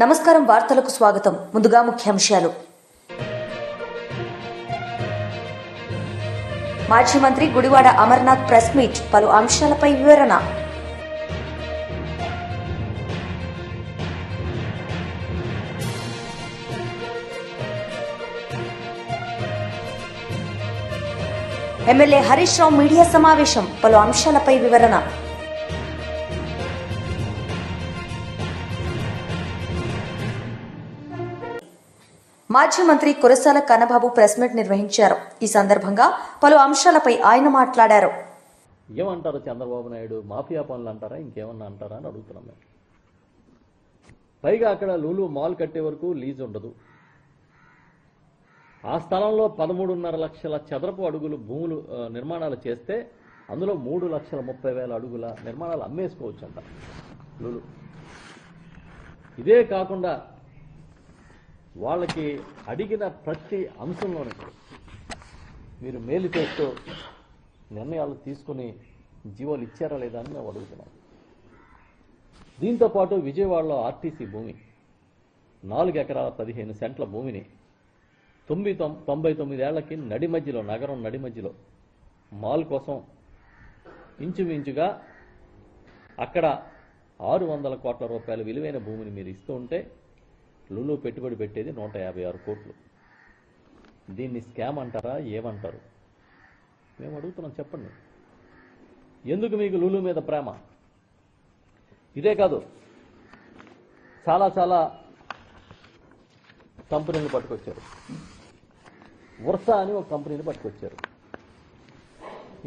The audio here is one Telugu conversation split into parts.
నమస్కారం వార్తలకు స్వాగతం. ముందుగా ముఖ్యాంశాలు. మాజీ మంత్రి గుడివాడ అమర్నాథ్ ప్రెస్ మీట్, పలు అంశాలపై వివరణ. ఎమ్మెల్యే హరీష్ రావు మీడియా సమావేశం, పలు అంశాలపై వివరణ. మాజీ మంత్రి కురసాల కన్నబాబు ప్రెస్ మీట్ నిర్వహించారు. ఈ సందర్భంగా పలు అంశాలపై ఆయన మాట్లాడారు. ఏమంటారు చంద్రబాబు నాయుడు, మాఫియా పనులు అంటారా, ఇంకేమన్నా అంటారా అని అడుగుతున్నాం మేము. పైగా అక్కడ లూలు మాల్ కట్టే వరకు లీజ్ ఉండదు. ఆ స్థలంలో 13.5 లక్షల చదరపు అడుగులు భూములు నిర్మాణాలు చేస్తే అందులో 3,30,000 అడుగుల నిర్మాణాలు అమ్మేసుకోవచ్చు అంట లూలు. ఇదే కాకుండా వాళ్ళకి అడిగిన ప్రతి అంశంలోనే మీరు మేలు చేస్తూ నిర్ణయాలు తీసుకుని జీవోలు ఇచ్చారా లేదా అని మేము అడుగుతున్నాం. దీంతోపాటు విజయవాడలో ఆర్టీసీ భూమి 4 ఎకరాల 15 సెంట్ల భూమిని 99 ఏళ్లకి నడి మధ్యలో, నగరం నడి మధ్యలో మాల్ కోసం ఇంచుమించుగా అక్కడ 600 కోట్ల రూపాయల విలువైన భూమిని మీరు ఇస్తూ ఉంటే లులు పెట్టుబడి పెట్టేది 156 కోట్లు. దీన్ని స్కామ్ అంటారా, ఏమంటారు మేము అడుగుతున్నాం. చెప్పండి, ఎందుకు మీకు లులు మీద ప్రేమ? ఇదే కాదు, చాలా చాలా కంపెనీలు పట్టుకొచ్చారు. వర్షా అని ఒక కంపెనీని పట్టుకొచ్చారు.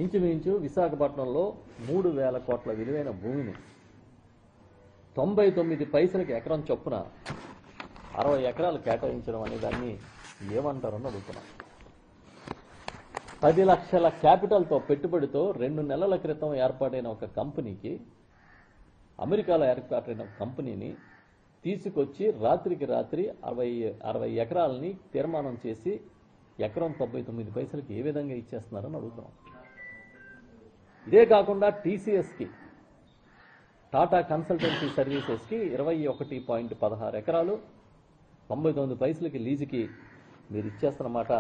ఇంచుమించు విశాఖపట్నంలో 3,000 కోట్ల విలువైన భూమిని 99 పైసలకి ఎకరం చొప్పున 60 ఎకరాలు కేటాయించడం అనే దాన్ని ఏమంటారని అడుగుతున్నాం. 10 లక్షల క్యాపిటల్తో, పెట్టుబడితో 2 నెలల క్రితం ఏర్పాటైన ఒక కంపెనీకి, అమెరికాలో ఏర్పాటైన కంపెనీని తీసుకొచ్చి రాత్రికి రాత్రి 60 ఎకరాలని తీర్మానం చేసి ఎకరం 99 పైసలకి ఏ విధంగా ఇచ్చేస్తున్నారని అడుగుతున్నాం. ఇదే కాకుండా టీసీఎస్కి, టాటా కన్సల్టెన్సీ సర్వీసెస్కి 21.16 ఎకరాలు 99 పైసలకి లీజుకి మీరు ఇచ్చేస్తున్నమాట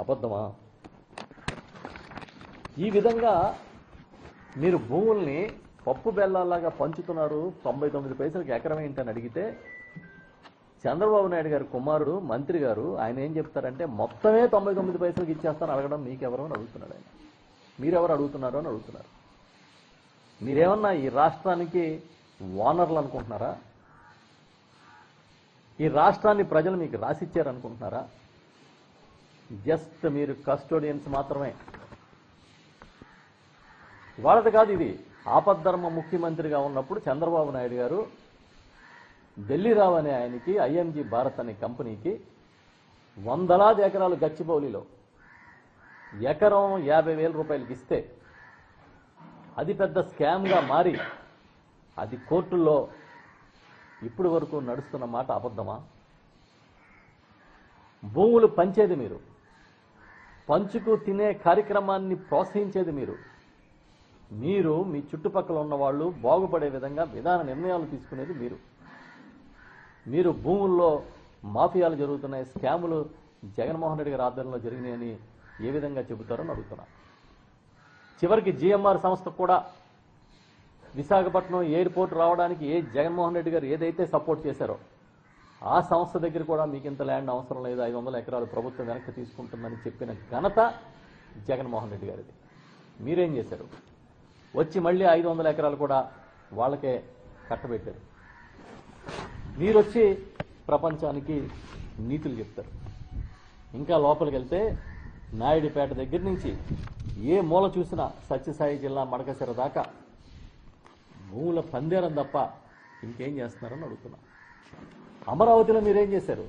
అబద్ధమా? ఈ విధంగా మీరు భూముల్ని పప్పు బెల్లాలాగా పంచుతున్నారు. 99 పైసలకి ఎకరం ఏంటని అడిగితే చంద్రబాబు నాయుడు గారి కుమారుడు మంత్రి గారు ఆయన ఏం చెప్తారంటే మొత్తమే 99 పైసలకి ఇచ్చేస్తాను అడగడం మీకెవరో అని అడుగుతున్నాడు ఆయన. మీరెవరు అడుగుతున్నారో అని అడుగుతున్నారు. మీరేమన్నా ఈ రాష్ట్రానికి ఓనర్లు అనుకుంటున్నారా? ఈ రాష్ట్రాన్ని ప్రజలు మీకు రాసిచ్చారనుకుంటున్నారా? జస్ట్ మీరు కస్టోడియన్స్ మాత్రమే. వాళ్ళది కాదు ఇది. ఆపద్ధర్మ ముఖ్యమంత్రిగా ఉన్నప్పుడు చంద్రబాబు నాయుడు గారు ఢిల్లీరావు అనే ఆయనకి, ఐఎంజీ భారత్ అనే కంపెనీకి 100 ఎకరాలు గచ్చిబౌలిలో ఎకరం 50,000 రూపాయలకి ఇస్తే అది పెద్ద స్కామ్గా మారి అది కోర్టుల్లో ఇప్పటి వరకు నడుస్తున్న మాట అబద్ధమా? భూములు పంచేది మీరు, పంచుకు తినే కార్యక్రమాన్ని ప్రోత్సహించేది మీరు. మీరు మీ చుట్టుపక్కల ఉన్న వాళ్ళు బాగుపడే విధంగా విధాన నిర్ణయాలు తీసుకునేది మీరు. మీరు భూముల్లో మాఫియాలు జరుగుతున్నాయి, స్కాములు జగన్మోహన్ రెడ్డి గారి ఆధ్వర్యంలో జరిగినాయని ఏ విధంగా చెబుతారని అడుగుతున్నా. చివరికి జిఎంఆర్ సంస్థ కూడా విశాఖపట్నం ఎయిర్పోర్ట్ రావడానికి జగన్మోహన్ రెడ్డి గారు ఏదైతే సపోర్ట్ చేశారో ఆ సంస్థ దగ్గర కూడా మీకు ఇంత ల్యాండ్ అవసరం లేదు, 500 ఎకరాలు ప్రభుత్వం వెనక్కి తీసుకుంటుందని చెప్పిన ఘనత జగన్మోహన్ రెడ్డి గారిది. మీరేం చేశారు? వచ్చి మళ్ళీ 500 ఎకరాలు కూడా వాళ్ళకే కట్టబెట్టారు. మీరు వచ్చి ప్రపంచానికి నీతులు చెప్తారు. ఇంకా లోపలికి వెళ్తే నాయుడుపేట దగ్గర నుంచి ఏ మూల చూసినా సత్యసాయి జిల్లా మడకసిర దాకా భూముల పందేరం తప్ప ఇంకేం చేస్తున్నారని అడుగుతున్నా. అమరావతిలో మీరేం చేశారు?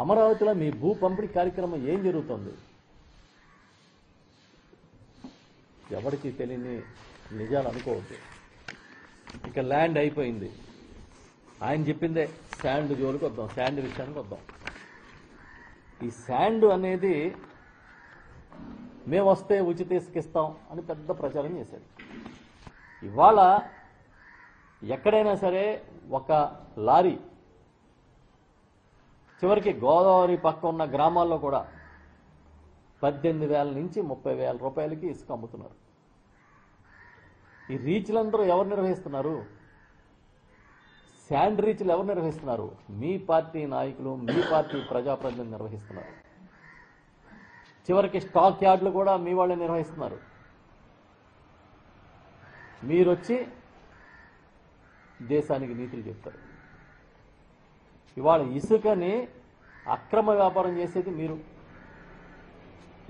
అమరావతిలో మీ భూ పంపిణీ కార్యక్రమం ఏం జరుగుతుంది? ఎవరికి తెలియని నిజాలు అనుకోవద్దు. ఇక ల్యాండ్ అయిపోయింది. ఆయన చెప్పిందే శాండ్ జోలికి వద్దాం, శాండ్ విషయానికి వద్దాం. ఈ శాండ్ అనేది మేము వస్తే ఉచిత ఇసుక ఇస్తాం అని పెద్ద ప్రచారం చేశాడు. ఇవాళ ఎక్కడైనా సరే ఒక లారీ చివరికి గోదావరి పక్క ఉన్న గ్రామాల్లో కూడా 18,000 నుంచి 30,000 రూపాయలకి ఇసుక అమ్ముతున్నారు. ఈ రీచ్లందరూ ఎవరు నిర్వహిస్తున్నారు? శాండ్ రీచ్లు ఎవరు నిర్వహిస్తున్నారు? మీ పార్టీ నాయకులు, మీ పార్టీ ప్రజాప్రతినిధులు నిర్వహిస్తున్నారు. చివరికి స్టాక్ యార్డులు కూడా మీ వాళ్ళే నిర్వహిస్తున్నారు. మీరొచ్చి దేశానికి నీతులు చెప్తారు. ఇవాళ ఇసుకని అక్రమ వ్యాపారం చేసేది మీరు.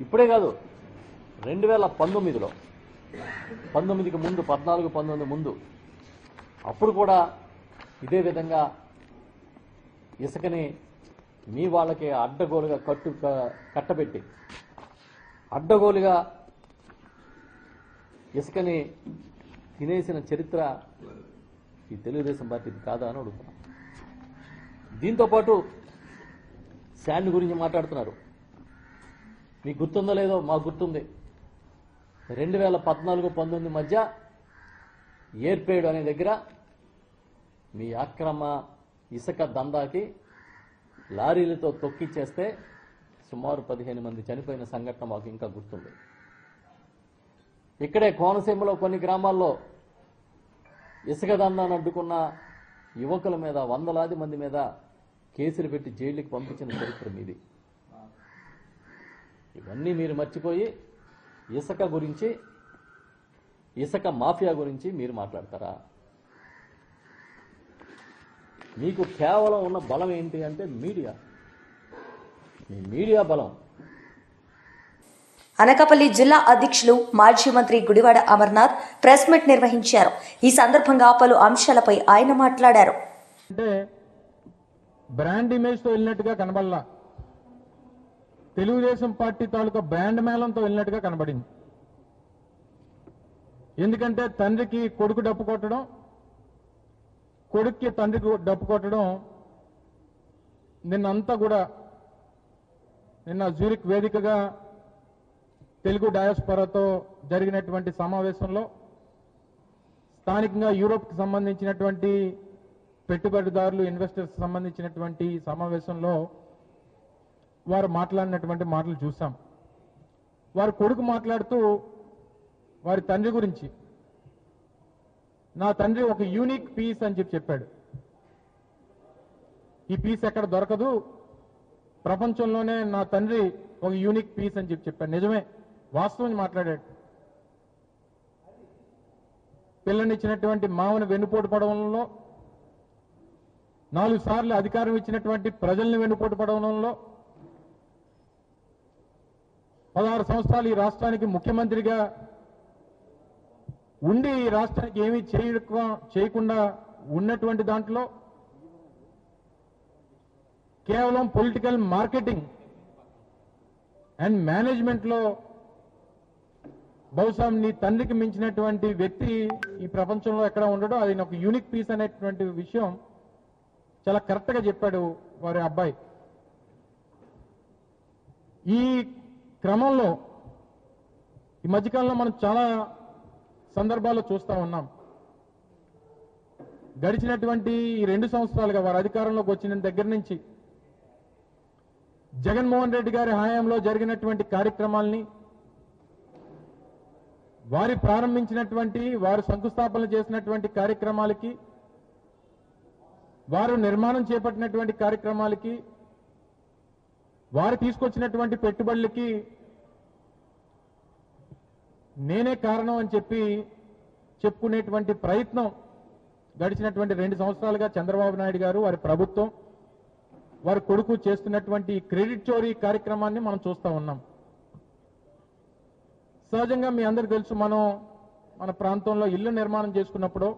ఇప్పుడే కాదు, 2019లో 19కి ముందు 14-19 ముందు అప్పుడు కూడా ఇదే విధంగా ఇసుకని మీ వాళ్ళకి అడ్డగోలుగా కట్టబెట్టి అడ్డగోలుగా ఇసుకని తినేసిన చరిత్ర ఈ తెలుగుదేశం పార్టీది కాదా అని అడుగుతున్నాం. దీంతోపాటు శాండ్ గురించి మాట్లాడుతున్నారు. మీకు గుర్తుందో లేదో, మాకు గుర్తుంది. 2014-19 మధ్య ఏర్పేడు అనే దగ్గర మీ అక్రమ ఇసుక దందాకి లారీలతో తొక్కిచ్చేస్తే సుమారు 15 మంది చనిపోయిన సంఘటన మాకు ఇంకా గుర్తుంది. ఇక్కడే కోనసీమలో కొన్ని గ్రామాల్లో ఇసుక దందాన్ని అడ్డుకున్న యువకుల మీద, వందలాది మంది మీద కేసులు పెట్టి జైలుకి పంపించిన చరిత్ర మీది. ఇవన్నీ మీరు మర్చిపోయి ఇసుక గురించి, ఇసుక మాఫియా గురించి మీరు మాట్లాడతారా? మీకు కేవలం ఉన్న బలం ఏంటి అంటే మీడియా. మీ మీడియా బలం. అనకాపల్లి జిల్లా అధ్యక్షులు మాజీ మంత్రి గుడివాడ అమర్నాథ్ ప్రెస్ మీట్ నిర్వహించారు. ఈ సందర్భంగా పలు అంశాలపై ఆయన మాట్లాడారు. అంటే బ్రాండ్ ఇమేజ్తో వెళ్ళినట్టుగా కనబడలా, తెలుగుదేశం పార్టీ తాలూకా బ్రాండ్ మేళంతో వెళ్ళినట్టుగా కనబడింది. ఎందుకంటే తండ్రికి కొడుకు డప్పు కొట్టడం, కొడుక్కి తండ్రికి డప్పు కొట్టడం నిన్నంతా కూడా నిన్న జ్యూరిక్ వేదికగా తెలుగు డయాస్పోరాతో జరిగినటువంటి సమావేశంలో స్థానికంగా యూరోప్కి సంబంధించినటువంటి పెట్టుబడిదారులు, ఇన్వెస్టర్స్ సంబంధించినటువంటి సమావేశంలో వారు మాట్లాడినటువంటి మాటలు చూసాం. వారి కొడుకు మాట్లాడుతూ వారి తండ్రి గురించి, నా తండ్రి ఒక యూనిక్ పీస్ అని చెప్పాడు. ఈ పీస్ ఎక్కడ దొరకదు, ప్రపంచంలోనే నా తండ్రి ఒక యూనిక్ పీస్ అని చెప్పాడు. నిజమే, వాస్తవం మాట్లాడాడు. పిల్లనిచ్చినటువంటి మామను వెన్నుపోటు పడవడంలో, 4 సార్లు అధికారం ఇచ్చినటువంటి ప్రజల్ని వెన్నుపోటు పడవడంలో, 16 సంవత్సరాలు ఈ రాష్ట్రానికి ముఖ్యమంత్రిగా ఉండి ఈ రాష్ట్రానికి ఏమీ చేయకుండా ఉన్నటువంటి దాంట్లో కేవలం పొలిటికల్ మార్కెటింగ్ అండ్ మేనేజ్మెంట్లో బహుశా నీ తండ్రికి మించినటువంటి వ్యక్తి ఈ ప్రపంచంలో ఎక్కడ ఉండడో, అది ఒక యూనిక్ పీస్ అనేటువంటి విషయం చాలా కరెక్ట్గా చెప్పాడు వారి అబ్బాయి. ఈ క్రమంలో ఈ మధ్యకాలంలో మనం చాలా సందర్భాల్లో చూస్తూ ఉన్నాం. గడిచినటువంటి ఈ 2 సంవత్సరాలుగా వారు అధికారంలోకి వచ్చిన దగ్గర నుంచి జగన్మోహన్ రెడ్డి గారి హయాంలో జరిగినటువంటి కార్యక్రమాల్ని, వారి ప్రారంభించినటువంటి, వారు శంకుస్థాపన చేసినటువంటి కార్యక్రమాలకి, వారు నిర్మాణం చేపట్టినటువంటి కార్యక్రమాలకి, వారు తీసుకొచ్చినటువంటి పెట్టుబడులకి నేనే కారణం అని చెప్పుకునేటువంటి ప్రయత్నం గడిచినటువంటి 2 సంవత్సరాలుగా చంద్రబాబు నాయుడు గారు, వారి ప్రభుత్వం, వారి కొడుకు చేస్తున్నటువంటి క్రెడిట్ చోరీ కార్యక్రమాన్ని మనం చూస్తూ ఉన్నాం. సహజంగా మీ అందరికీ తెలుసు, మన ప్రాంతంలో ఇల్లు నిర్మాణం చేసుకున్నప్పుడు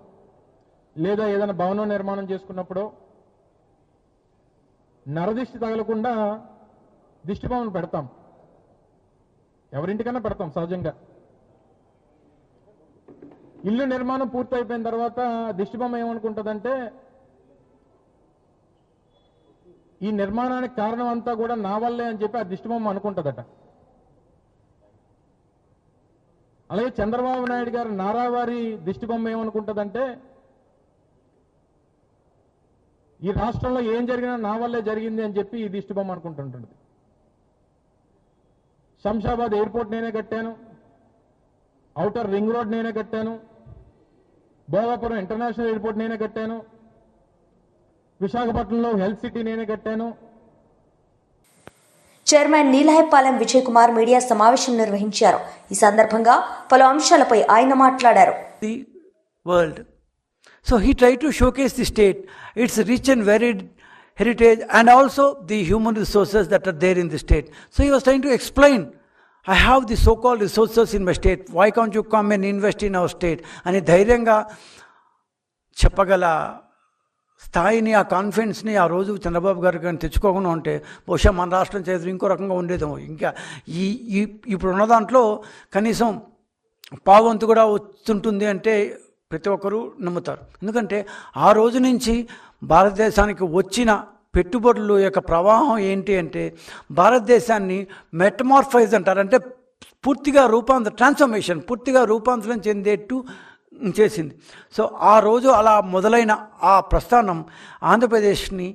లేదా ఏదైనా భవనం నిర్మాణం చేసుకున్నప్పుడు నరదిష్టి తగలకుండా దిష్టిబొమ్మను పెడతాం. ఎవరింటికన్నా పెడతాం సహజంగా. ఇల్లు నిర్మాణం పూర్తయిపోయిన తర్వాత దిష్టిబొమ్మ ఏమనుకుంటుందంటే, ఈ నిర్మాణానికి కారణం అంతా కూడా నా వల్లే అని చెప్పి ఆ దిష్టిబొమ్మ అనుకుంటుందట. అలాగే చంద్రబాబు నాయుడు గారు నారావారి దిష్టిబొమ్మ ఏమనుకుంటుందంటే, ఈ రాష్ట్రంలో ఏం జరిగినా నా వల్లే జరిగింది అని చెప్పి ఈ దిష్టి బొమ్మ అనుకుంటుంటుంది. శంషాబాద్ ఎయిర్పోర్ట్ నేనే కట్టాను, ఔటర్ రింగ్ రోడ్ నేనే కట్టాను, భోగాపురం ఇంటర్నేషనల్ ఎయిర్పోర్ట్ నేనే కట్టాను, విశాఖపట్నంలో హెల్త్ సిటీ నేనే కట్టాను. చైర్మన్ నీలహెప్పాలెం విజయ్ కుమార్ మీడియా సమావేశం నిర్వహించారు. ఈ సందర్భంగా పలు అంశాలపై ఆయన మాట్లాడారు. The world. So he tried to showcase the state, its rich and varied heritage, and also the human resources that are there in the state. So he was trying to explain, I have the so-called resources in my state. Why can't you come and invest in our state? అని ధైర్యంగా చెప్పగల స్థాయిని, ఆ కాన్ఫిడెన్స్ని ఆ రోజు చంద్రబాబు గారు కానీ తెచ్చుకోకుండా ఉంటే బహుశా మన రాష్ట్రం చేతులు ఇంకో రకంగా ఉండేదేమో. ఇంకా ఇప్పుడున్న దాంట్లో కనీసం పావంతు కూడా వస్తుంటుంది అంటే ప్రతి ఒక్కరూ నమ్ముతారు. ఎందుకంటే ఆ రోజు నుంచి భారతదేశానికి వచ్చిన పెట్టుబడుల యొక్క ప్రవాహం ఏంటి అంటే భారతదేశాన్ని మెటమార్ఫైజ్ అంటారు, అంటే పూర్తిగా ట్రాన్స్ఫర్మేషన్ పూర్తిగా రూపాంతరం చెందేట్టు చేసింది. సో ఆ రోజు అలా మొదలైన ఆ ప్రస్థానం ఆంధ్రప్రదేశ్ని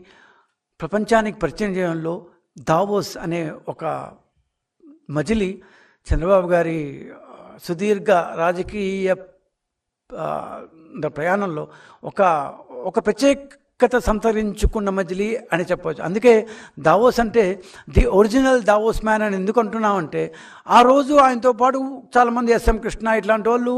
ప్రపంచానికి పరిచయం చేయడంలో దావోస్ అనే ఒక మజిలీ చంద్రబాబు గారి సుదీర్ఘ రాజకీయ ప్రయాణంలో ఒక ప్రత్యేకత సంతరించుకున్న మజిలీ అని చెప్పవచ్చు. అందుకే దావోస్ అంటే ది ఒరిజినల్ దావోస్ మ్యాన్ అని ఎందుకు అంటున్నామంటే ఆ రోజు ఆయనతో పాటు చాలామంది ఎస్ఎం కృష్ణ ఇట్లాంటి వాళ్ళు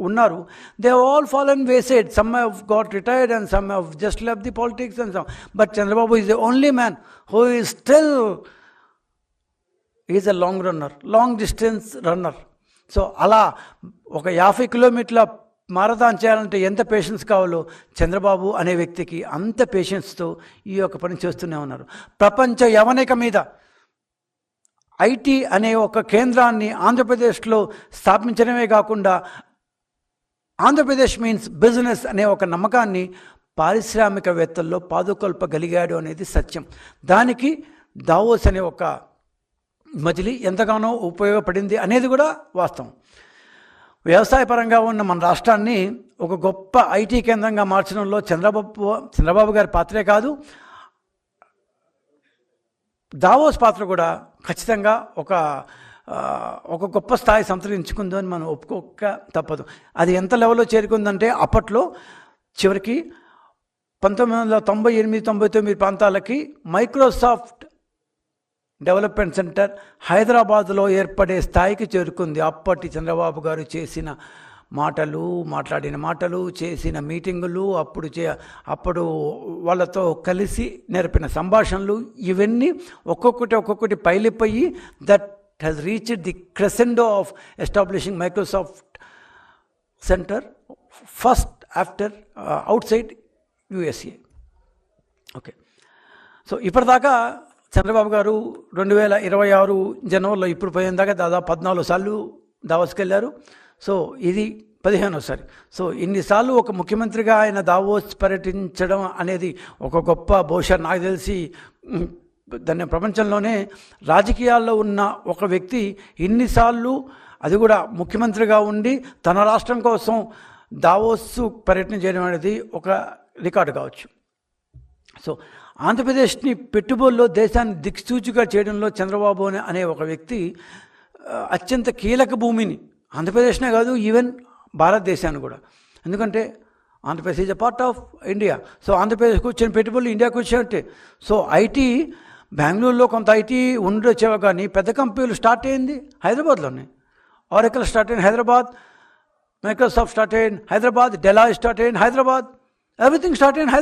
ఉన్నారు. They all fallen wayside, some have got retired and some have just left the politics and some, but Chandrababu is the only man who is still is a long distance runner. So అలా ఒక 50 కిలోమీటర్ల మారథాన్ చేయాలంటే ఎంత పేషెన్స్ కావాలో చంద్రబాబు అనే వ్యక్తికి అంత పేషెన్స్తో ఈ యొక్క పని చేస్తూనే ఉన్నారు. ప్రపంచ యవనిక మీద ఐటీ అనే ఒక కేంద్రాన్ని ఆంధ్రప్రదేశ్లో స్థాపించడమే కాకుండా ఆంధ్రప్రదేశ్ మీన్స్ బిజినెస్ అనే ఒక నమ్మకాన్ని పారిశ్రామికవేత్తల్లో పాదుకొల్పగలిగాడు అనేది సత్యం. దానికి దావోస్ అనే ఒక మజిలీ ఎంతగానో ఉపయోగపడింది అనేది కూడా వాస్తవం. వ్యవసాయపరంగా ఉన్న మన రాష్ట్రాన్ని ఒక గొప్ప ఐటీ కేంద్రంగా మార్చడంలో చంద్రబాబు గారి పాత్రే కాదు, దావోస్ పాత్ర కూడా ఖచ్చితంగా ఒక గొప్ప స్థాయి సంతరించుకుందని మనం ఒప్పుకోక తప్పదు. అది ఎంత లెవెల్లో చేరుకుందంటే అప్పట్లో చివరికి 1998-99 ప్రాంతాలకి మైక్రోసాఫ్ట్ డెవలప్మెంట్ సెంటర్ హైదరాబాద్లో ఏర్పడే స్థాయికి చేరుకుంది. అప్పటి చంద్రబాబు గారు మాట్లాడిన మాటలు, చేసిన మీటింగులు, అప్పుడు వాళ్ళతో కలిసి నేర్పిన సంభాషణలు, ఇవన్నీ ఒక్కొక్కటి పైలిపోయి that has reached the crescendo of establishing Microsoft centre first after outside USA. Okay, so ఇప్పటిదాకా చంద్రబాబు గారు 2026 జనవరిలో ఇప్పుడు పోయిన దాకా దాదాపు 14 సార్లు దావోస్కి వెళ్ళారు. సో ఇది 15వసారి. సో ఇన్నిసార్లు ఒక ముఖ్యమంత్రిగా ఆయన దావోస్ పర్యటించడం అనేది ఒక గొప్ప బహుశా నాకు తెలిసి దాన్ని ప్రపంచంలోనే రాజకీయాల్లో ఉన్న ఒక వ్యక్తి ఇన్నిసార్లు, అది కూడా ముఖ్యమంత్రిగా ఉండి తన రాష్ట్రం కోసం దావోస్ పర్యటన చేయడం అనేది ఒక రికార్డు కావచ్చు. సో ఆంధ్రప్రదేశ్ని పెట్టుబడుల్లో దేశాన్ని దిక్సూచిగా చేయడంలో చంద్రబాబు అనే ఒక వ్యక్తి అత్యంత కీలక భూమిని, ఆంధ్రప్రదేశ్నే కాదు ఈవెన్ భారతదేశాన్ని కూడా, ఎందుకంటే Andhra Pradesh is a part of India. So ఆంధ్రప్రదేశ్కి వచ్చిన పెట్టుబడులు ఇండియాకి వచ్చాయంటే, సో ఐటీ బెంగళూరులో కొంత ఐటీ ఉండొచ్చేవా, కానీ పెద్ద కంపెనీలు స్టార్ట్ అయింది హైదరాబాద్లోనే. ఆరకల్ స్టార్ట్ అయింది హైదరాబాద్, మైక్రోసాఫ్ట్ స్టార్ట్ అయింది హైదరాబాద్, డెలాయ్ స్టార్ట్ అయింది హైదరాబాద్, ఎవ్రీథింగ్ స్టార్ట్ అయింది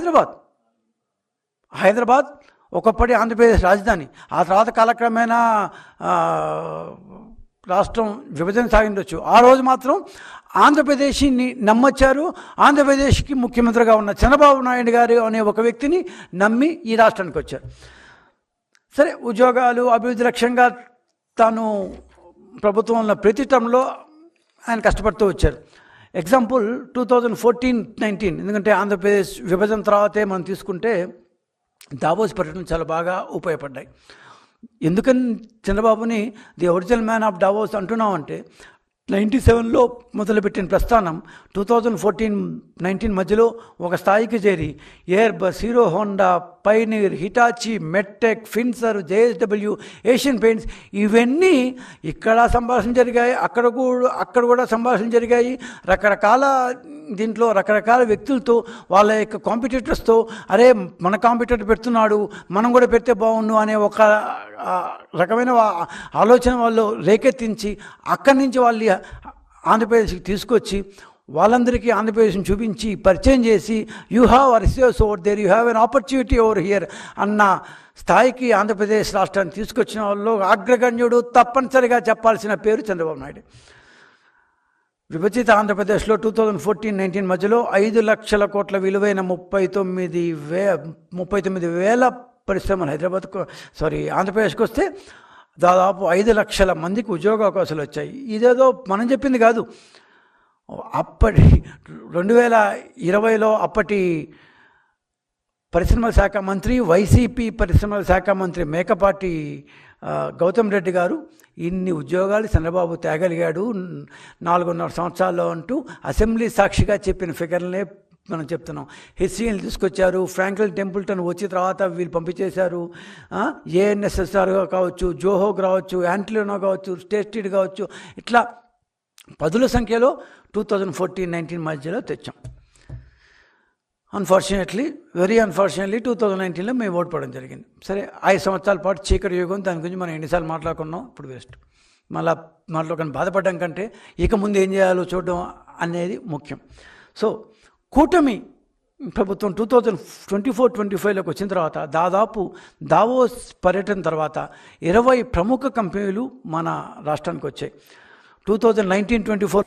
హైదరాబాద్ ఒకప్పటి ఆంధ్రప్రదేశ్ రాజధాని. ఆ తర్వాత కాలక్రమేణా రాష్ట్రం విభజన సాగిండొచ్చు. ఆ రోజు మాత్రం ఆంధ్రప్రదేశ్ని నమ్మొచ్చారు. ఆంధ్రప్రదేశ్కి ముఖ్యమంత్రిగా ఉన్న చంద్రబాబు నాయుడు గారు అనే ఒక వ్యక్తిని నమ్మి ఈ రాష్ట్రానికి వచ్చారు. సరే, ఉద్యోగాలు, అభివృద్ధి లక్ష్యంగా తాను ప్రభుత్వంలో ప్రతి టర్మ్లో ఆయన కష్టపడుతూ వచ్చారు. ఎగ్జాంపుల్ 2014-19, ఎందుకంటే ఆంధ్రప్రదేశ్ విభజన తర్వాతే మనం తీసుకుంటే దావోస్ పర్యటనలు చాలా బాగా ఉపయోగపడ్డాయి. ఎందుకని చంద్రబాబుని the original man of Davos అంటున్నామంటే 97లో మొదలుపెట్టిన ప్రస్థానం 2014-19 మధ్యలో ఒక స్థాయికి చేరి Airbus, Hero Honda, Pioneer, Hitachi, Medtech, ఫిన్సర్, జేఎస్డబ్ల్యూ, ఏషియన్ పెయింట్స్ ఇవన్నీ ఇక్కడ సంభాషణ జరిగాయి, అక్కడ కూడా సంభాషణ జరిగాయి. రకరకాల దీంట్లో రకరకాల వ్యక్తులతో వాళ్ళ యొక్క కాంపిటేటర్స్తో అరే మన కాంపిటేటర్ పెడుతున్నాడు మనం కూడా పెడితే బాగుండు అనే ఒక రకమైన ఆలోచన వాళ్ళు రేకెత్తించి అక్కడి నుంచి వాళ్ళు ఆంధ్రప్రదేశ్కి తీసుకొచ్చి వాళ్ళందరికీ ఆంధ్రప్రదేశ్ని చూపించి పరిచయం చేసి you have a resource over there, you have an opportunity over here అన్న స్థాయికి ఆంధ్రప్రదేశ్ రాష్ట్రాన్ని తీసుకొచ్చిన వాళ్ళు అగ్రగణ్యుడు తప్పనిసరిగా చెప్పాల్సిన పేరు చంద్రబాబు నాయుడు. విభజిత ఆంధ్రప్రదేశ్లో 2014-19 మధ్యలో 5 లక్షల కోట్ల విలువైన 39,000 పరిశ్రమలు ఆంధ్రప్రదేశ్కి వస్తే దాదాపు 5 లక్షల మందికి ఉద్యోగ అవకాశాలు వచ్చాయి. ఇదేదో మనం చెప్పింది కాదు. అప్పటి 2020లో అప్పటి పరిశ్రమల శాఖ మంత్రి, వైసీపీ పరిశ్రమల శాఖ మంత్రి మేకపాటి గౌతమ్ రెడ్డి గారు ఇన్ని ఉద్యోగాలు చంద్రబాబు తేగలిగాడు 4.5 సంవత్సరాల్లో అంటూ అసెంబ్లీ సాక్షిగా చెప్పిన ఫిగర్లనే మనం చెప్తున్నాం. హిస్టరీని తీసుకొచ్చారు. ఫ్రాంక్లిన్ టెంపుల్టన్ వచ్చిన తర్వాత వీళ్ళు పంపించేశారు. ఏఎన్ఎస్ఎస్ఆర్ కావచ్చు, జోహోగ్ కావచ్చు, యాంటిలోనో కావచ్చు, స్టేట్ కావచ్చు, ఇట్లా పదుల సంఖ్యలో 2014-19 మధ్యలో తెచ్చాం. వెరీ అన్ఫార్చునేట్లీ 2019లో మేము ఓడిపోవడం జరిగింది. సరే 5 సంవత్సరాల పాటు చీకటి యుగం, దాని గురించి మనం ఎన్నిసార్లు మాట్లాడుకున్నాం, ఇప్పుడు వేస్ట్. మళ్ళీ మాట్లాడుకొని బాధపడడం కంటే ఇక ముందు ఏం చేయాలో చూడడం అనేది ముఖ్యం. సో కూటమి ప్రభుత్వం 2024-25లోకి వచ్చిన తర్వాత దాదాపు దావోస్ పర్యటన తర్వాత 20 ప్రముఖ కంపెనీలు మన రాష్ట్రానికి వచ్చాయి. 2019-24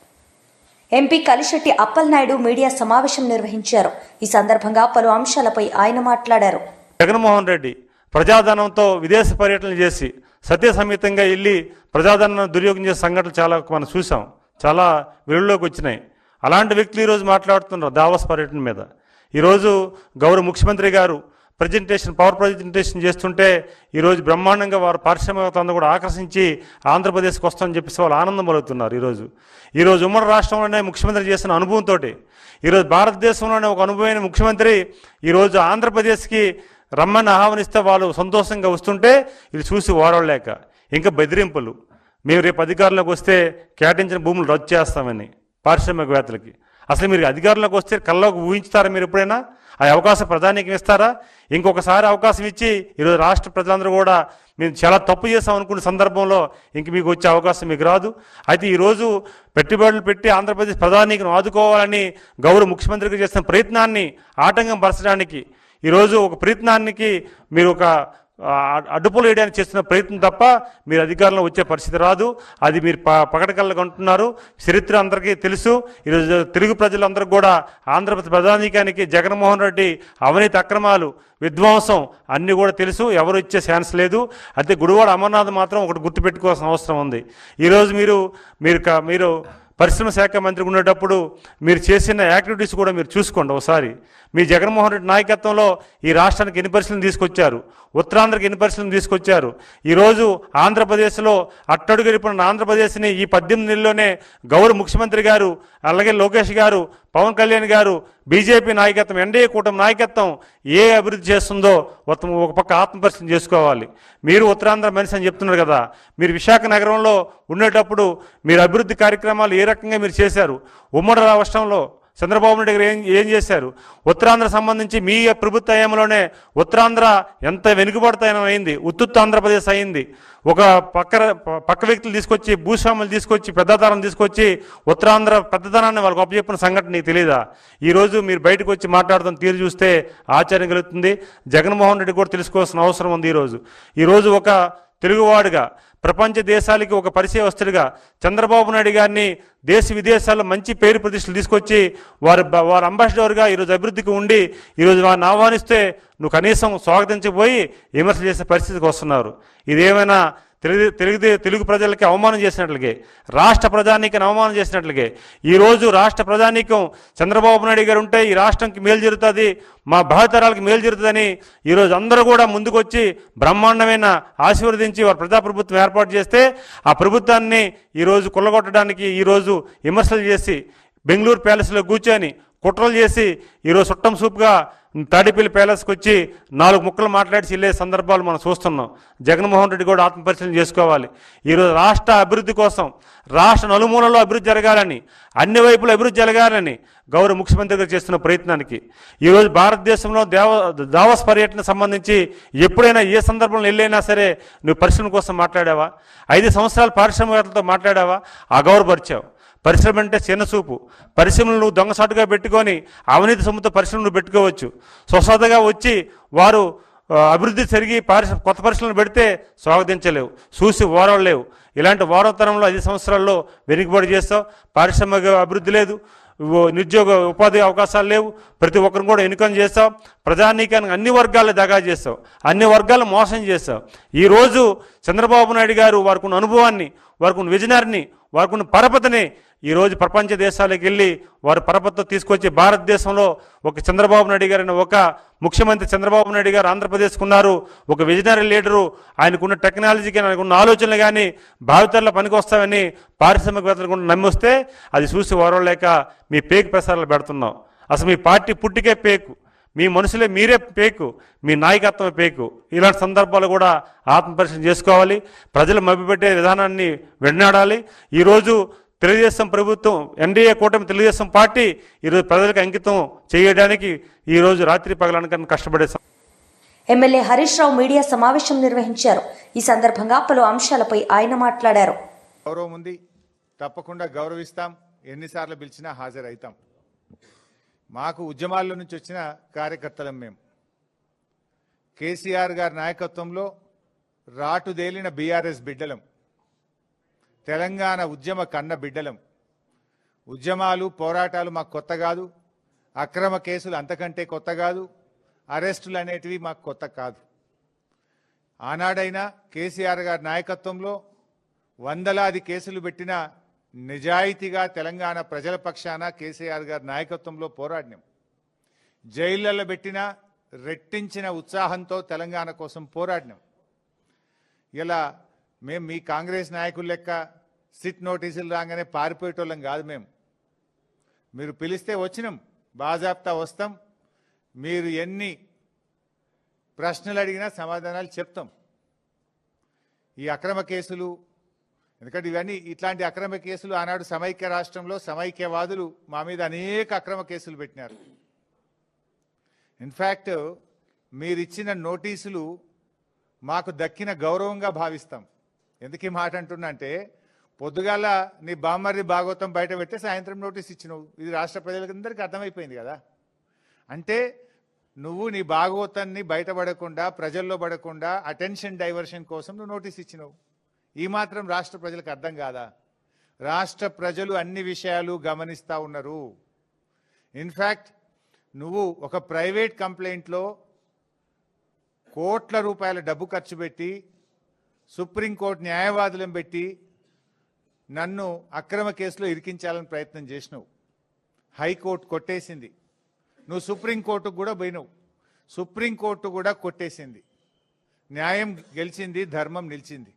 ఎంపీ కలిశెట్టి అప్పలనాయుడు మీడియా సమావేశం నిర్వహించారు. ఈ సందర్భంగా పలు అంశాలపై ఆయన మాట్లాడారు. జగన్మోహన్ రెడ్డి ప్రజాధనంతో విదేశ పర్యటనలు చేసి సత్యసమేతంగా వెళ్ళి ప్రజాధనం దుర్యోగం చేసే సంఘటనలు చాలా మనం చూసాం, చాలా వెలుగులోకి వచ్చినాయి. అలాంటి వ్యక్తులు ఈరోజు మాట్లాడుతున్నారు దావోస్ పర్యటన మీద. ఈరోజు గౌరవ ముఖ్యమంత్రి గారు పవర్ ప్రజెంటేషన్ చేస్తుంటే ఈరోజు బ్రహ్మాండంగా వారు పారిశ్రామికవేత్తలను కూడా ఆకర్షించి ఆంధ్రప్రదేశ్కి వస్తామని చెప్పేసి వాళ్ళు ఆనందం పలుకుతున్నారు. ఈరోజు ఉమ్మడి రాష్ట్రంలోనే ముఖ్యమంత్రి చేసిన అనుభవంతో ఈరోజు భారతదేశంలోనే ఒక అనుభవమైన ముఖ్యమంత్రి ఈరోజు ఆంధ్రప్రదేశ్కి రమ్మని ఆహ్వానిస్తే వాళ్ళు సంతోషంగా వస్తుంటే ఇది చూసి ఓరవలేక ఇంకా బెదిరింపులు, మేము రేపు అధికారంలోకి వస్తే కేటాయించిన భూములు రద్దు చేస్తామని పారిశ్రామికవేత్తలకి. అసలు మీరు అధికారంలోకి వస్తే కల్లోకి ఊహించుతారా? మీరు ఎప్పుడైనా ఆ అవకాశం ప్రధానికి ఇస్తారా? ఇంకొకసారి అవకాశం ఇచ్చి ఈరోజు రాష్ట్ర ప్రజలందరూ కూడా మేము చాలా తప్పు చేసాం అనుకున్న సందర్భంలో ఇంక మీకు వచ్చే అవకాశం మీకు రాదు. అయితే ఈరోజు పెట్టుబడులు పెట్టి ఆంధ్రప్రదేశ్ ప్రధానికి ఆదుకోవాలని గౌరవ ముఖ్యమంత్రికి చేసిన ప్రయత్నాన్ని ఆటంకం పరచడానికి ఈరోజు ఒక ప్రయత్నానికి మీరు ఒక అడ్డుపులు వేయడానికి చేస్తున్న ప్రయత్నం తప్ప మీరు అధికారంలో వచ్చే పరిస్థితి రాదు. అది మీరు పకటకల్లా అంటున్నారు. చరిత్ర అందరికీ తెలుసు. ఈరోజు తెలుగు ప్రజలందరూ కూడా ఆంధ్రప్రదేశ్ ప్రధానికానికి జగన్మోహన్ రెడ్డి అవినీతి అక్రమాలు, విధ్వంసం అన్నీ కూడా తెలుసు. ఎవరు ఇచ్చే ఛాన్స్ లేదు. అయితే గుడివాడ అమర్నాథ్ మాత్రం ఒకటి గుర్తుపెట్టుకోవాల్సిన అవసరం ఉంది. ఈరోజు మీరు పరిశ్రమ శాఖ మంత్రి ఉండేటప్పుడు మీరు చేసిన యాక్టివిటీస్ కూడా మీరు చూసుకోండి ఒకసారి. మీ జగన్మోహన్ రెడ్డి నాయకత్వంలో ఈ రాష్ట్రానికి ఎన్ని పరిశ్రమలు తీసుకొచ్చారు, ఉత్తరాంధ్రకి ఎన్ని పరిశ్రమలు తీసుకొచ్చారు. ఈరోజు ఆంధ్రప్రదేశ్లో అట్టడుగెరిపిన ఆంధ్రప్రదేశ్ని ఈ 18 నెలల్లోనే గౌరవ ముఖ్యమంత్రి గారు, అలాగే లోకేష్ గారు, పవన్ కళ్యాణ్ గారు, బీజేపీ నాయకత్వం, ఎన్డీఏ కూటమి నాయకత్వం ఏ అభివృద్ధి చేస్తుందో ఒక పక్క ఆత్మపరిశీలన చేసుకోవాలి. మీరు ఉత్తరాంధ్ర మనిషి అని చెప్తున్నారు కదా, మీరు విశాఖ నగరంలో ఉండేటప్పుడు మీరు అభివృద్ధి కార్యక్రమాలు ఏ రకంగా మీరు చేశారు? ఉమ్మడి రాష్ట్రంలో చంద్రబాబు నాయుడు గారు ఏం చేశారు? ఉత్తరాంధ్ర సంబంధించి మీ ప్రభుత్వ హయాంలోనే ఉత్తరాంధ్ర ఎంత వెనుకబడతాయని అయింది, ఉత్తుత్త ఆంధ్రప్రదేశ్ అయింది. ఒక పక్క వ్యక్తులు తీసుకొచ్చి, భూస్వాములు తీసుకొచ్చి, పెద్దతనం తీసుకొచ్చి ఉత్తరాంధ్ర పెద్దతనాన్ని వాళ్ళకి అప్పచెప్పిన సంఘటన నీకు తెలియదా? ఈరోజు మీరు బయటకు వచ్చి మాట్లాడుతున్న తీరు చూస్తే ఆశ్చర్యం కలుగుతుంది. జగన్మోహన్ రెడ్డి కూడా తెలుసుకోవాల్సిన అవసరం ఉంది. ఈరోజు ఒక తెలుగువాడుగా ప్రపంచ దేశాలకి ఒక పరిచయస్తుడిగా చంద్రబాబు నాయుడు గారిని దేశ విదేశాల్లో మంచి పేరు ప్రతిష్టలు తీసుకొచ్చి వారి అంబాసిడర్గా ఈరోజు అభివృద్ధికి ఉండి ఈరోజు వారిని ఆహ్వానిస్తే నువ్వు కనీసం స్వాగతించబోయి విమర్శ చేసే పరిస్థితికి వస్తున్నారు. ఇదేమైనా తెలుగు ప్రజలకి అవమానం చేసినట్లుగే, రాష్ట్ర ప్రజానీకాన్ని అవమానం చేసినట్లుగే ఈరోజు రాష్ట్ర ప్రజానీకం చంద్రబాబు నాయుడు గారు ఉంటే ఈ రాష్ట్రంకి మేలు జరుగుతుంది, మా భావితరాలకు మేలు జరుగుతుందని ఈరోజు అందరూ కూడా ముందుకొచ్చి బ్రహ్మాండమైన ఆశీర్వదించి వారు ప్రజాప్రభుత్వం ఏర్పాటు చేస్తే ఆ ప్రభుత్వాన్ని ఈరోజు కొల్లగొట్టడానికి ఈరోజు విమర్శలు చేసి బెంగళూరు ప్యాలెస్లో కూర్చొని కుట్రలు చేసి ఈరోజు చుట్టం సూపుగా తాడేపల్లి ప్యాలెస్కి వచ్చి 4 ముక్కలు మాట్లాడి వెళ్ళే సందర్భాలు మనం చూస్తున్నాం. జగన్మోహన్ రెడ్డి కూడా ఆత్మపరిశీలన చేసుకోవాలి. ఈరోజు రాష్ట్ర అభివృద్ధి కోసం, రాష్ట్ర నలుమూలలో అభివృద్ధి జరగాలని, అన్ని వైపులు అభివృద్ధి జరగాలని గౌరవ ముఖ్యమంత్రి గారు చేస్తున్న ప్రయత్నానికి ఈరోజు భారతదేశంలో దావోస్ పర్యటన సంబంధించి ఎప్పుడైనా ఏ సందర్భంలో వెళ్ళైనా సరే నువ్వు పరిశ్రమ కోసం మాట్లాడావా? 5 సంవత్సరాలు పారిశ్రామికవేత్తలతో మాట్లాడావా? అగౌరవపరిచావు. పరిశ్రమ అంటే చిన్నచూపు. పరిశ్రమలు నువ్వు దొంగసాటుగా పెట్టుకొని అవినీతి సొమ్ముతో పరిశ్రమలు పెట్టుకోవచ్చు. స్వచ్ఛతగా వచ్చి వారు అభివృద్ధి జరిగి కొత్త పరిశ్రమలు పెడితే స్వాగతించలేవు, చూసి ఓరవలేవు. ఇలాంటి వారోత్తరంలో 5 సంవత్సరాల్లో వెనుకబడి చేస్తావు. పారిశ్రామిక అభివృద్ధి లేదు, నిరుద్యోగ ఉపాధి అవకాశాలు లేవు. ప్రతి ఒక్కరిని కూడా ఎన్నికలు చేస్తావు. ప్రజానీకానికి అన్ని వర్గాలు దగా చేస్తావు, అన్ని వర్గాలు మోసం చేస్తావు. ఈరోజు చంద్రబాబు నాయుడు గారు వారికి ఉన్న అనుభవాన్ని, వారికి ఉన్న విజనరీని, వారికి ఉన్న పరపతిని ఈరోజు ప్రపంచ దేశాలకు వెళ్ళి వారు పరపతితో తీసుకొచ్చి భారతదేశంలో ఒక చంద్రబాబు నాయుడు గారిని, ఒక ముఖ్యమంత్రి చంద్రబాబు నాయుడు గారు ఆంధ్రప్రదేశ్కు ఉన్నారు, ఒక విజనరీ లీడరు, ఆయనకున్న టెక్నాలజీకి, ఆయనకున్న ఆలోచనలు కానీ భావితరాల్లో పనికి వస్తామని పారిశ్రామికవేత్తలు కూడా నమ్మొస్తే అది చూసి ఓరవలేక మీ పేకు ప్రసారాలు పెడుతున్నాం. అసలు మీ పార్టీ పుట్టికే పేకు, మీ మనుషులే మీరే పేకు, మీ నాయకత్వమే పేకు. ఇలాంటి సందర్భాలు కూడా ఆత్మపరిశీలన చేసుకోవాలి. ప్రజలు మభ్యపెట్టే విధానాన్ని వెన్నాడాలి. ఈరోజు తెలుగుదేశం ప్రభుత్వం, ఎన్డీఏ కూటమి తెలుగుదేశం పార్టీ ఈరోజు ప్రజలకు అంకితం చేయడానికి ఈరోజు రాత్రి పగలనకన్నా కష్టపడే ఎమ్మెల్యే హరీష్ రావు మీడియా సమావేశం నిర్వహించారు. ఈ సందర్భంగా పలు అంశాలపై ఆయన మాట్లాడారు. గౌరవం ఉంది, తప్పకుండా గౌరవిస్తాం, ఎన్నిసార్లు పిలిచినా హాజరవుతాం. మాకు ఉద్యమాల్లో నుంచి వచ్చిన కార్యకర్తలం మేము. కేసీఆర్ గారి నాయకత్వంలో రాటుదేలిన బీఆర్ఎస్ బిడ్డలం, తెలంగాణ ఉద్యమ కన్న బిడ్డలం. ఉద్యమాలు, పోరాటాలు మాకు కొత్త కాదు, అక్రమ కేసులు అంతకంటే కొత్త కాదు, అరెస్టులు అనేటివి మాకు కొత్త కాదు. ఆనాడైనా కేసీఆర్ గారి నాయకత్వంలో వందలాది కేసులు పెట్టిన నిజాయితీగా తెలంగాణ ప్రజల పక్షాన కేసీఆర్ గారి నాయకత్వంలో పోరాడినాం. జైళ్లలో పెట్టిన రెట్టించిన ఉత్సాహంతో తెలంగాణ కోసం పోరాడినాం. ఇలా మేము మీ కాంగ్రెస్ నాయకుల లెక్క సిట్ నోటీసులు రాగానే పారిపోయేటోళ్ళం కాదు. మీరు పిలిస్తే వచ్చినాం, బాజాప్తా వస్తాం. మీరు ఎన్ని ప్రశ్నలు అడిగినా సమాధానాలు చెప్తాం. ఈ అక్రమ కేసులు, ఎందుకంటే ఇవన్నీ ఇట్లాంటి అక్రమ కేసులు ఆనాడు సమైక్య రాష్ట్రంలో సమైక్యవాదులు మా మీద అనేక అక్రమ కేసులు పెట్టినారు. ఇన్ఫ్యాక్ట్ మీరిచ్చిన నోటీసులు మాకు దక్కిన గౌరవంగా భావిస్తాం. ఎందుకు ఈ మాట అంటున్నా అంటే, పొద్దుగాల నీ బామ్మర్ది భాగవతం బయట పెడితే సాయంత్రం నోటీస్ ఇచ్చినావు. ఇది రాష్ట్ర ప్రజలందరికీ అర్థమైపోయింది కదా. అంటే నువ్వు నీ భాగవతాన్ని బయటపడకుండా, ప్రజల్లో పడకుండా అటెన్షన్ డైవర్షన్ కోసం నువ్వు నోటీస్ ఇచ్చినావు. ఈ మాత్రం రాష్ట్ర ప్రజలకు అర్థం కాదా? రాష్ట్ర ప్రజలు అన్ని విషయాలు గమనిస్తూ ఉన్నారు. ఇన్ఫ్యాక్ట్ నువ్వు ఒక ప్రైవేట్ కంప్లైంట్లో కోట్ల రూపాయల డబ్బు ఖర్చు పెట్టి సుప్రీంకోర్టు న్యాయవాదులను పెట్టి నన్ను అక్రమ కేసులో ఇరికించాలని ప్రయత్నం చేసినావు. హైకోర్టు కొట్టేసింది. నువ్వు సుప్రీంకోర్టుకు కూడా పోయినావు, సుప్రీంకోర్టు కూడా కొట్టేసింది. న్యాయం గెలిచింది, ధర్మం నిలిచింది.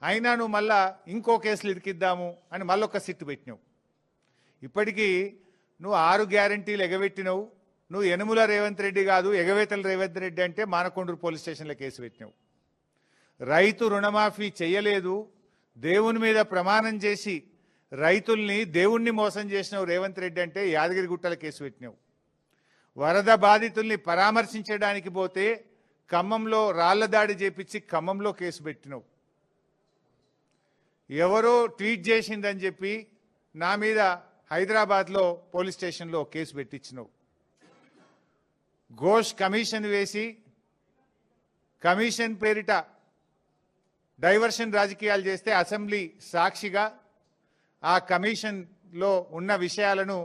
అయినా నువ్వు మళ్ళా ఇంకో కేసులు ఇరికిద్దాము అని మళ్ళొక సిట్టు పెట్టినావు. ఇప్పటికీ నువ్వు 6 గ్యారంటీలు ఎగబెట్టినావు. నువ్వు యనుమల రేవంత్ రెడ్డి కాదు, ఎగవేతల రేవంత్ రెడ్డి అంటే మానకొండూరు పోలీస్ స్టేషన్లో కేసు పెట్టినావు. రైతు రుణమాఫీ చేయలేదు, దేవుని మీద ప్రమాణం చేసి రైతుల్ని, దేవుణ్ణి మోసం చేసినావు రేవంత్ రెడ్డి అంటే యాదగిరిగుట్టల కేసు పెట్టినావు. వరద బాధితుల్ని పరామర్శించడానికి పోతే ఖమ్మంలో రాళ్ల దాడి చేపించి ఖమ్మంలో కేసు పెట్టినావు. ఎవరో ట్వీట్ చేసిందని చెప్పి నా మీద హైదరాబాద్లో పోలీస్ స్టేషన్లో కేసు పెట్టించినావు. ఘోష్ కమిషన్ వేసి కమిషన్ పేరిట డైవర్షన్ రాజకీయాలు చేస్తే అసెంబ్లీ సాక్షిగా ఆ కమిషన్లో ఉన్న విషయాలను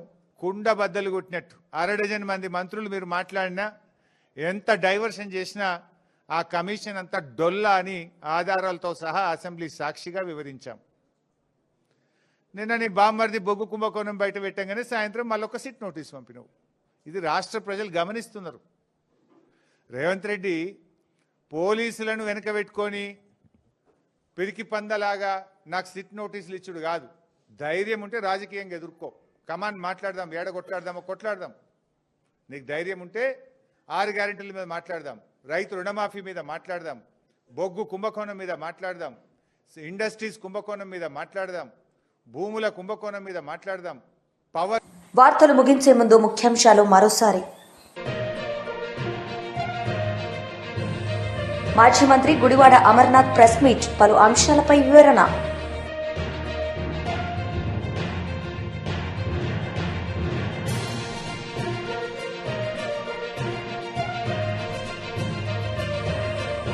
కుండబద్దలు కొట్టినట్టు 6 డజన్ మంది మంత్రులు మీరు మాట్లాడినా, ఎంత డైవర్షన్ చేసినా ఆ కమిషన్ అంతా డొల్లా అని ఆధారాలతో సహా అసెంబ్లీ సాక్షిగా వివరించాం. నిన్న నీ బామ్మర్ది బొగ్గు కుంభకోణం బయట పెట్టంగానే సాయంత్రం మళ్ళొక సిట్ నోటీస్ పంపినావు. ఇది రాష్ట్ర ప్రజలు గమనిస్తున్నారు. రేవంత్ రెడ్డి పోలీసులను వెనక పెట్టుకొని పిరికి పందలాగా నాకు సిట్ నోటీసులు ఇచ్చుడు కాదు. ధైర్యం ఉంటే రాజకీయంగా ఎదుర్కో. కమాన్ మాట్లాడదాం, ఏడ కొట్లాడదాం. నీకు ధైర్యం ఉంటే 6 గ్యారెంటీల మీద మాట్లాడదాం, రైతు రుణమాఫీ మీద మాట్లాడదాం, బొగ్గు కుంభకోణం మీద మాట్లాడదాం, ఇండస్ట్రీస్ కుంభకోణం మీద మాట్లాడదాం, భూముల కుంభకోణం మీద మాట్లాడదాం. పవర్ వార్తలు ముగించే ముందు ముఖ్యాంశాలు మరోసారి. మాజీ మంత్రి గుడివాడ అమర్నాథ్ ప్రెస్ మీట్, పలు అంశాలపై వివరణ.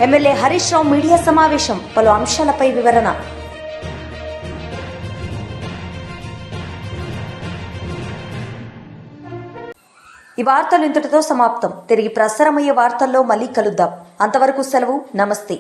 ఎమ్మెల్యే హరీష్ రావు మీడియా సమావేశం, పలు అంశాలపై వివరణ. ఈ వార్తలు ఇంతటితో సమాప్తం. తిరిగి ప్రసారమయ్యే వార్తల్లో మళ్ళీ కలుద్దాం. అంతవరకు సెలవు. నమస్తే.